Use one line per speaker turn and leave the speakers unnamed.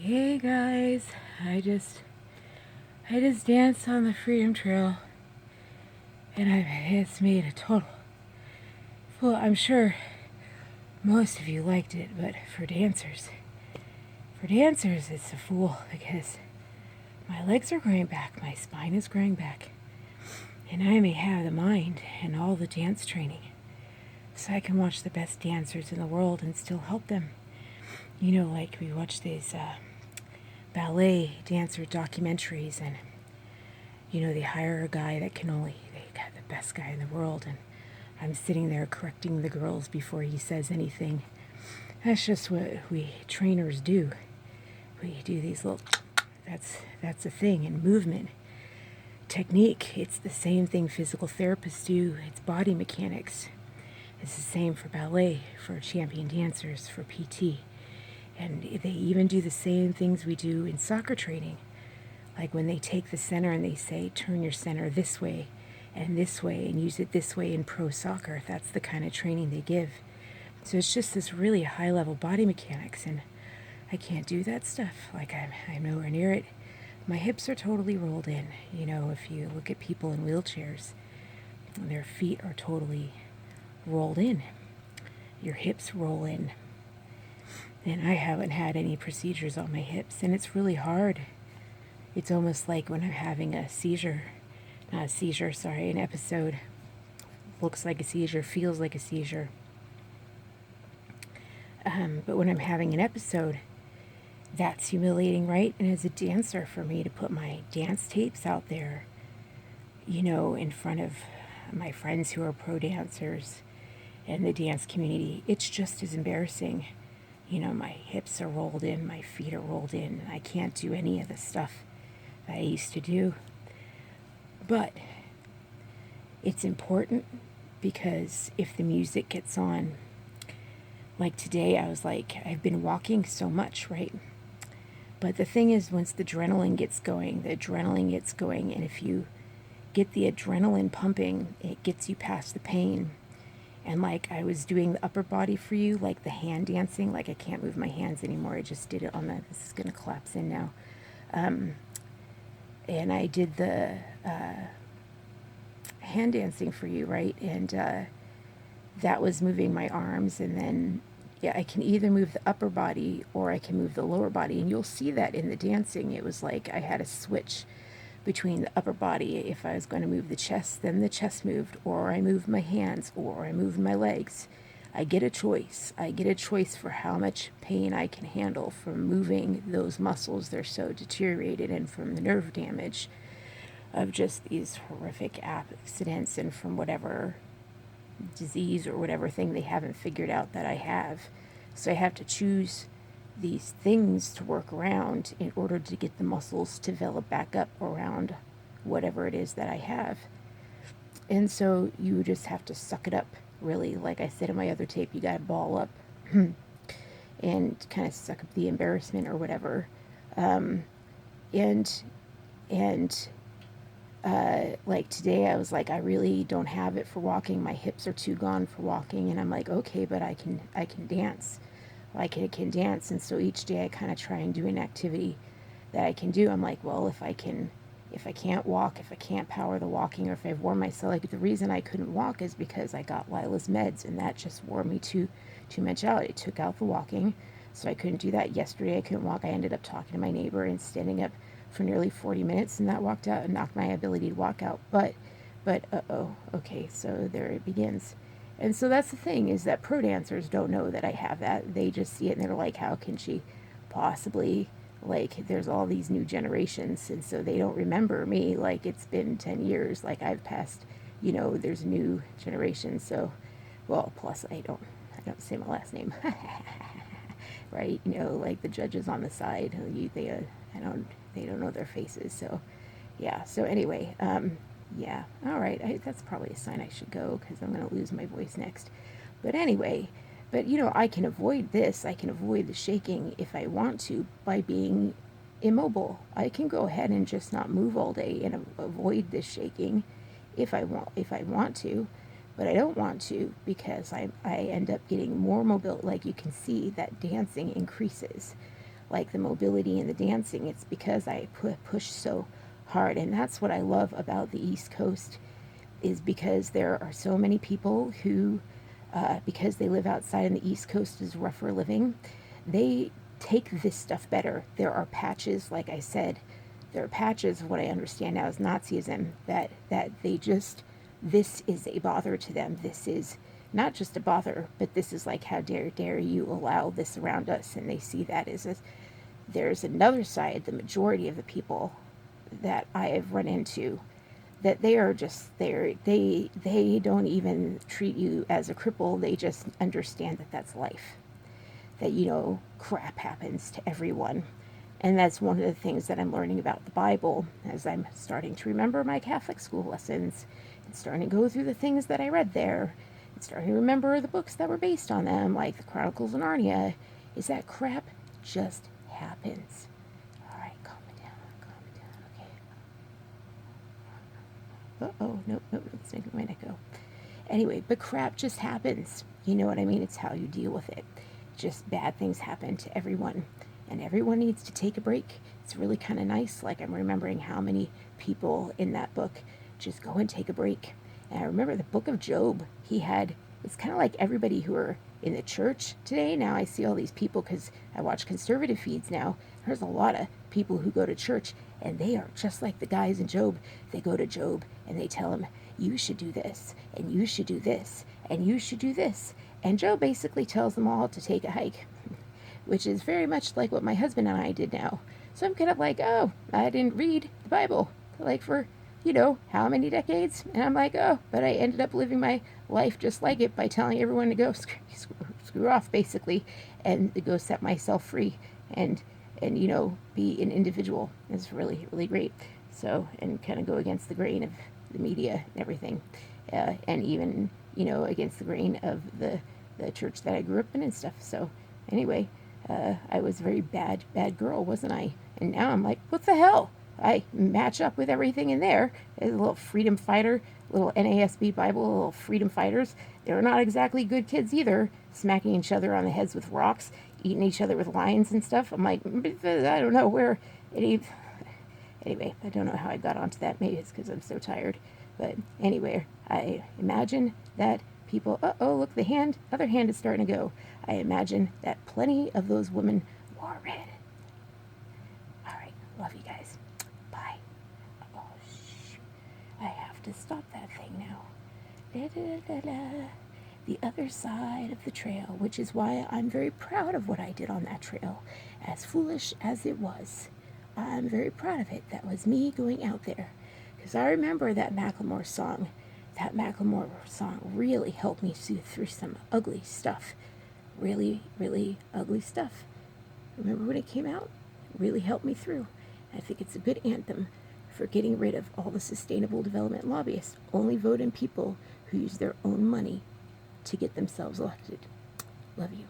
Hey guys, I just danced on the Freedom Trail, and it's made a total fool. I'm sure most of you liked it, but for dancers, it's a fool because my legs are growing back, my spine is growing back, and I may have the mind and all the dance training, so I can watch the best dancers in the world and still help them. You know, like we watch these ballet dancer documentaries, and they hire a guy they got the best guy in the world, and I'm sitting there correcting the girls before he says anything. That's just what we trainers do. We do these little, that's a thing, and movement, technique. It's the same thing physical therapists do. It's body mechanics. It's the same for ballet, for champion dancers, for PT. And they even do the same things we do in soccer training. Like when they take the center and they say, turn your center this way, and use it this way in pro soccer. That's the kind of training they give. So it's just this really high level body mechanics, and I can't do that stuff. Like I'm nowhere near it. My hips are totally rolled in. You know, if you look at people in wheelchairs, their feet are totally rolled in. Your hips roll in. And I haven't had any procedures on my hips, and it's really hard. It's almost like when I'm having a seizure. Not a seizure, sorry, an episode. Looks like a seizure, feels like a seizure. But when I'm having an episode, that's humiliating, right? And as a dancer, for me to put my dance tapes out there, in front of my friends who are pro dancers and the dance community, it's just as embarrassing. My hips are rolled in, my feet are rolled in, and I can't do any of the stuff that I used to do. But it's important because if the music gets on, like today, I was like, I've been walking so much, right? But the thing is, once the adrenaline gets going, and if you get the adrenaline pumping, it gets you past the pain. And like I was doing the upper body for you, like the hand dancing, like I can't move my hands anymore. I just did it on this is going to collapse in now. And I did the hand dancing for you, right? And that was moving my arms. And then, I can either move the upper body or I can move the lower body. And you'll see that in the dancing. It was like I had a switch between the upper body. If I was going to move the chest, then the chest moved, or I moved my hands, or I moved my legs. I get a choice. I get a choice for how much pain I can handle from moving those muscles. They're so deteriorated, and from the nerve damage of just these horrific accidents, and from whatever disease or whatever thing they haven't figured out that I have. So I have to choose these things to work around in order to get the muscles to develop back up around whatever it is that I have. And so you just have to suck it up, really. Like I said in my other tape, you got to ball up and kind of suck up the embarrassment or whatever. Like today, I was like, I really don't have it for walking. My hips are too gone for walking, and I'm like, okay, but I can dance. Like I can dance, and so each day I kind of try and do an activity that I can do. I'm like, well, if I can't walk, if I can't power the walking, or if I've worn myself, like the reason I couldn't walk is because I got Lila's meds, and that just wore me too much out. It took out the walking, so I couldn't do that. Yesterday I couldn't walk. I ended up talking to my neighbor and standing up for nearly 40 minutes, and that knocked my ability to walk out. But okay, so there it begins. And so that's the thing, is that pro dancers don't know that I have that. They just see it and they're like, how can she possibly, like, there's all these new generations, and so they don't remember me. Like, it's been 10 years, like I've passed, there's new generations. So, well, plus I don't say my last name. Right? Like the judges on the side, they don't know their faces. So, yeah. So anyway, yeah, all right, that's probably a sign I should go, because I'm going to lose my voice next. But anyway, I can avoid this. I can avoid the shaking if I want to by being immobile. I can go ahead and just not move all day and avoid this shaking if I want to. But I don't want to, because I end up getting more mobile. Like you can see that dancing increases. like the mobility and the dancing. It's because I push so hard. And that's what I love about the East Coast, is because there are so many people who, because they live outside and the East Coast is rougher living, they take this stuff better. There are patches, like I said, there are patches of what I understand now as Nazism, that they just, this is a bother to them. This is not just a bother, but this is like, how dare you allow this around us? And they see that as there's another side, the majority of the people that I have run into, that they are just there. They don't even treat you as a cripple. They just understand that that's life. That, you know, crap happens to everyone. And that's one of the things that I'm learning about the Bible as I'm starting to remember my Catholic school lessons and starting to go through the things that I read there and starting to remember the books that were based on them, like the Chronicles of Narnia, is that crap just happens. All right, calm it down, okay. Uh-oh, nope, it's making my neck go. Anyway, but crap just happens. You know what I mean? It's how you deal with it. Just bad things happen to everyone, and everyone needs to take a break. It's really kind of nice. Like, I'm remembering how many people in that book just go and take a break. And I remember the book of Job, it's kind of like everybody who are in the church today. Now I see all these people, because I watch conservative feeds now. There's a lot of people who go to church, and they are just like the guys in Job. They go to Job and they tell him, you should do this, and you should do this, and you should do this. And Job basically tells them all to take a hike, which is very much like what my husband and I did now. So I'm kind of like, oh, I didn't read the Bible, like, for, you know, how many decades? And I'm like, oh, but I ended up living my life just like it by telling everyone to go screw off, basically, and to go set myself free and you know, be an individual. It's really, really great. So, and kind of go against the grain of the media and everything, and even, you know, against the grain of the church that I grew up in and stuff. So anyway, I was a very bad girl, wasn't I? And now I'm like, what the hell? I match up with everything in there. There's a little freedom fighter, little NASB Bible, little freedom fighters. They're not exactly good kids either, smacking each other on the heads with rocks, eating each other with lions and stuff. I'm like, I don't know where anyway, I don't know how I got onto that. Maybe it's because I'm so tired. But anyway, I imagine that people, uh-oh, look, the other hand is starting to go. I imagine that plenty of those women wore red. All right, love you guys. Bye. Oh, shh. I have to stop that thing now. Da-da-da-da. The other side of the trail, which is why I'm very proud of what I did on that trail. As foolish as it was, I'm very proud of it. That was me going out there. Because I remember that Macklemore song. That Macklemore song really helped me see through some ugly stuff. Really, really ugly stuff. Remember when it came out? It really helped me through. I think it's a good anthem for getting rid of all the sustainable development lobbyists. Only vote in people who use their own money to get themselves elected. Love you.